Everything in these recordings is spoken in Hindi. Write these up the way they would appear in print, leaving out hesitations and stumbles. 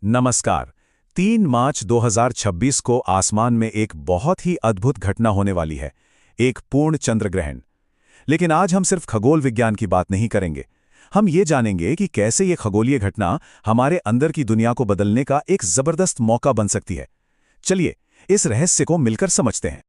नमस्कार। 3 मार्च 2026 को आसमान में एक बहुत ही अद्भुत घटना होने वाली है, एक पूर्ण चंद्र ग्रहण। लेकिन आज हम सिर्फ खगोल विज्ञान की बात नहीं करेंगे। हम ये जानेंगे कि कैसे ये खगोलीय घटना हमारे अंदर की दुनिया को बदलने का एक जबरदस्त मौका बन सकती है। चलिए, इस रहस्य को मिलकर समझते हैं।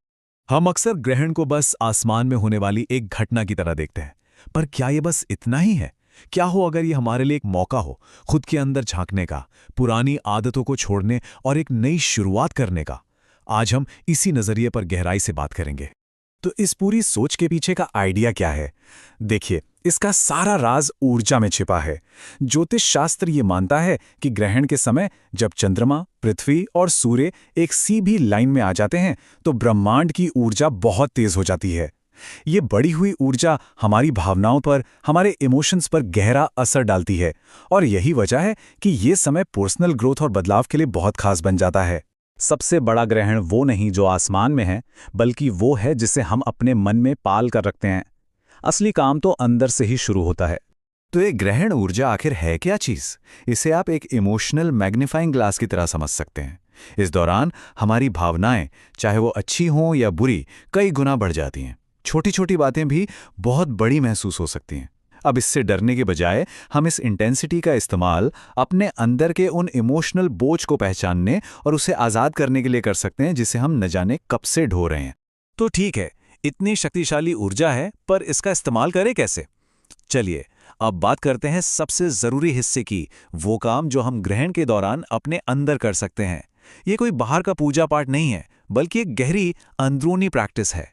हम अक्सर ग्रहण को बस आसमान में होने वाली एक घटना की तरह देखते हैं, पर क्या ये बस इतना ही है? क्या हो अगर ये हमारे लिए एक मौका हो, खुद के अंदर झांकने का, पुरानी आदतों को छोड़ने और एक नई शुरुआत करने का? आज हम इसी नजरिए पर गहराई से बात करेंगे। तो इस पूरी सोच के पीछे का आइडिया क्या है? देखिए, इसका सारा राज ऊर्जा में छिपा है। ज्योतिष शास्त्र ये मानता है कि ग्रहण के समय जब चंद्रमा, पृथ्वी और सूर्य एक सीधी लाइन में आ जाते हैं, तो ब्रह्मांड की ऊर्जा बहुत तेज हो जाती है। ये बढ़ी हुई ऊर्जा हमारी भावनाओं पर, हमारे इमोशंस पर गहरा असर डालती है, और यही वजह है कि ये समय पर्सनल ग्रोथ और बदलाव के लिए बहुत खास बन जाता है। सबसे बड़ा ग्रहण वो नहीं जो आसमान में है, बल्कि वो है जिसे हम अपने मन में पाल कर रखते हैं। असली काम तो अंदर से ही शुरू होता है। तो ये ग्रहण ऊर्जा आखिर है क्या चीज़? इसे आप एक इमोशनल मैग्नीफाइंग ग्लास की तरह समझ सकते हैं। इस दौरान हमारी भावनाएं, चाहे वो अच्छी हों या बुरी, कई गुना बढ़ जाती हैं। छोटी छोटी बातें भी बहुत बड़ी महसूस हो सकती हैं। अब इससे डरने के बजाय हम इस इंटेंसिटी का इस्तेमाल अपने अंदर के उन इमोशनल बोझ को पहचानने और उसे आज़ाद करने के लिए कर सकते हैं, जिसे हम न जाने कब से ढो रहे हैं। तो ठीक है, इतनी शक्तिशाली ऊर्जा है, पर इसका इस्तेमाल करें कैसे? चलिए, अब बात करते हैं सबसे ज़रूरी हिस्से की, वो काम जो हम ग्रहण के दौरान अपने अंदर कर सकते हैं। ये कोई बाहर का पूजा पाठ नहीं है, बल्कि एक गहरी अंदरूनी प्रैक्टिस है।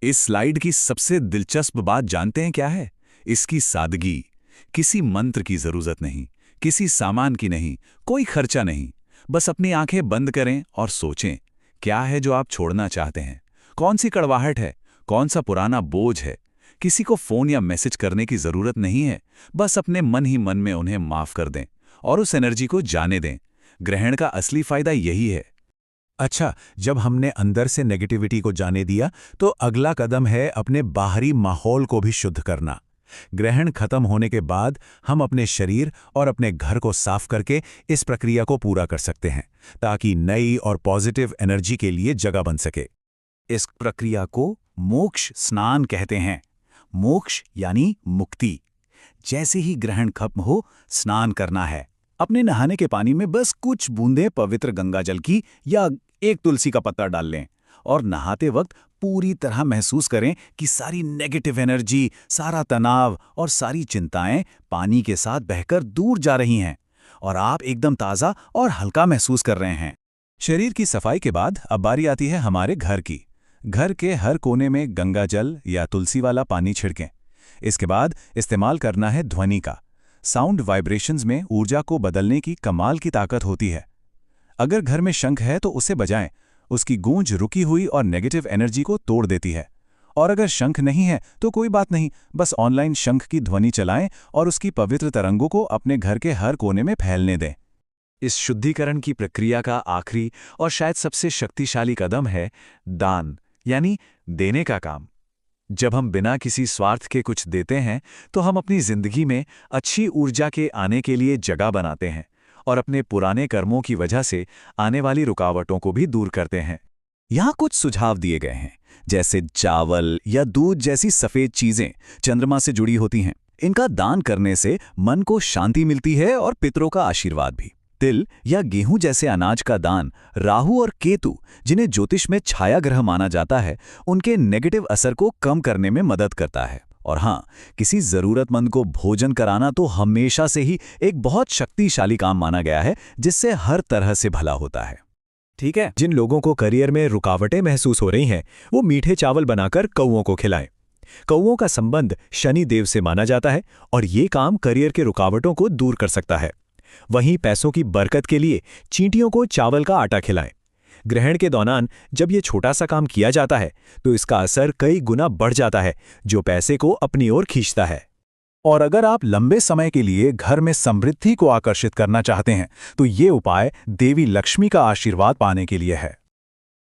इस स्लाइड की सबसे दिलचस्प बात जानते हैं क्या है? इसकी सादगी। किसी मंत्र की जरूरत नहीं, किसी सामान की नहीं, कोई खर्चा नहीं। बस अपनी आंखें बंद करें और सोचें, क्या है जो आप छोड़ना चाहते हैं? कौन सी कड़वाहट है? कौन सा पुराना बोझ है? किसी को फोन या मैसेज करने की जरूरत नहीं है। बस अपने मन ही मन में उन्हें माफ कर दें और उस एनर्जी को जाने दें। ग्रहण का असली फायदा यही है। अच्छा, जब हमने अंदर से नेगेटिविटी को जाने दिया, तो अगला कदम है अपने बाहरी माहौल को भी शुद्ध करना। ग्रहण खत्म होने के बाद हम अपने शरीर और अपने घर को साफ करके इस प्रक्रिया को पूरा कर सकते हैं, ताकि नई और पॉजिटिव एनर्जी के लिए जगह बन सके। इस प्रक्रिया को मोक्ष स्नान कहते हैं। मोक्ष यानी मुक्ति। जैसे ही ग्रहण खत्म हो, स्नान करना है। अपने नहाने के पानी में बस कुछ बूंदें पवित्र गंगा जल की या एक तुलसी का पत्ता डाल लें, और नहाते वक्त पूरी तरह महसूस करें कि सारी नेगेटिव एनर्जी, सारा तनाव और सारी चिंताएं पानी के साथ बहकर दूर जा रही हैं, और आप एकदम ताज़ा और हल्का महसूस कर रहे हैं। शरीर की सफाई के बाद अब बारी आती है हमारे घर की। घर के हर कोने में गंगा जल या तुलसी वाला पानी छिड़कें। इसके बाद इस्तेमाल करना है ध्वनि का। साउंड वाइब्रेशंस में ऊर्जा को बदलने की कमाल की ताकत होती है। अगर घर में शंख है तो उसे बजाएं। उसकी गूंज रुकी हुई और नेगेटिव एनर्जी को तोड़ देती है। और अगर शंख नहीं है तो कोई बात नहीं, बस ऑनलाइन शंख की ध्वनि चलाएं और उसकी पवित्र तरंगों को अपने घर के हर कोने में फैलने दें। इस शुद्धिकरण की प्रक्रिया का आखिरी और शायद सबसे शक्तिशाली कदम है दान, यानी देने का काम। जब हम बिना किसी स्वार्थ के कुछ देते हैं, तो हम अपनी जिंदगी में अच्छी ऊर्जा के आने के लिए जगह बनाते हैं और अपने पुराने कर्मों की वजह से आने वाली रुकावटों को भी दूर करते हैं। यहाँ कुछ सुझाव दिए गए हैं, जैसे चावल या दूध जैसी सफेद चीजें चंद्रमा से जुड़ी होती हैं। इनका दान करने से मन को शांति मिलती है और पितरों का आशीर्वाद भी। तिल या गेहूं जैसे अनाज का दान राहु और केतु, जिन्हें ज्योतिष में छाया ग्रह माना जाता है, उनके नेगेटिव असर को कम करने में मदद करता है। और हाँ, किसी जरूरतमंद को भोजन कराना तो हमेशा से ही एक बहुत शक्तिशाली काम माना गया है, जिससे हर तरह से भला होता है। ठीक है, जिन लोगों को करियर में रुकावटें महसूस हो रही हैं, वो मीठे चावल बनाकर कौओं को खिलाएं। कौओं का संबंध शनि देव से माना जाता है और ये काम करियर के रुकावटों को दूर कर सकता है। वहीं पैसों की बरकत के लिए चींटियों को चावल का आटा खिलाएं। ग्रहण के दौरान जब ये छोटा सा काम किया जाता है, तो इसका असर कई गुना बढ़ जाता है, जो पैसे को अपनी ओर खींचता है। और अगर आप लंबे समय के लिए घर में समृद्धि को आकर्षित करना चाहते हैं, तो ये उपाय देवी लक्ष्मी का आशीर्वाद पाने के लिए है।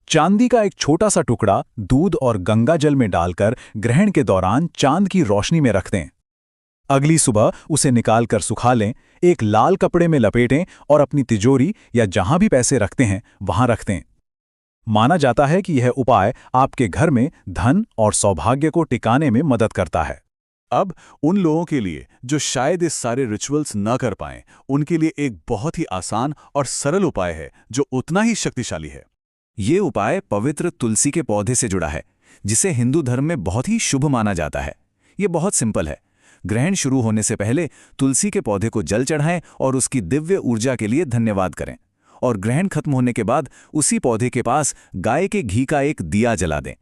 चांदी का एक छोटा सा टुकड़ा दूध और गंगा जल में डालकर ग्रहण के दौरान चांद की रोशनी में रख दें। अगली सुबह उसे निकालकर सुखा लें, एक लाल कपड़े में लपेटें और अपनी तिजोरी या जहां भी पैसे रखते हैं वहां रख दें। माना जाता है कि यह उपाय आपके घर में धन और सौभाग्य को टिकाने में मदद करता है। अब उन लोगों के लिए जो शायद इस सारे रिचुअल्स न कर पाएं, उनके लिए एक बहुत ही आसान और सरल उपाय है जो उतना ही शक्तिशाली है। ये उपाय पवित्र तुलसी के पौधे से जुड़ा है, जिसे हिंदू धर्म में बहुत ही शुभ माना जाता है। ये बहुत सिंपल है। ग्रहण शुरू होने से पहले तुलसी के पौधे को जल चढ़ाएं और उसकी दिव्य ऊर्जा के लिए धन्यवाद करें। और ग्रहण खत्म होने के बाद उसी पौधे के पास गाय के घी का एक दिया जला दें।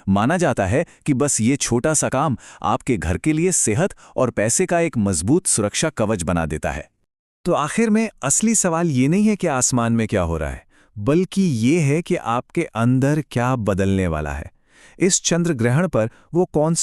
माना जाता है कि बस ये छोटा सा काम आपके घर के लिए सेहत और पैसे का एक मजबूत सुरक्षा कवच बना देता है। तो आखिर में असली सवाल ये नहीं है कि आसमान में क्या हो रहा है, बल्कि ये है कि आपके अंदर क्या बदलने वाला है। इस चंद्र ग्रहण पर वो कौन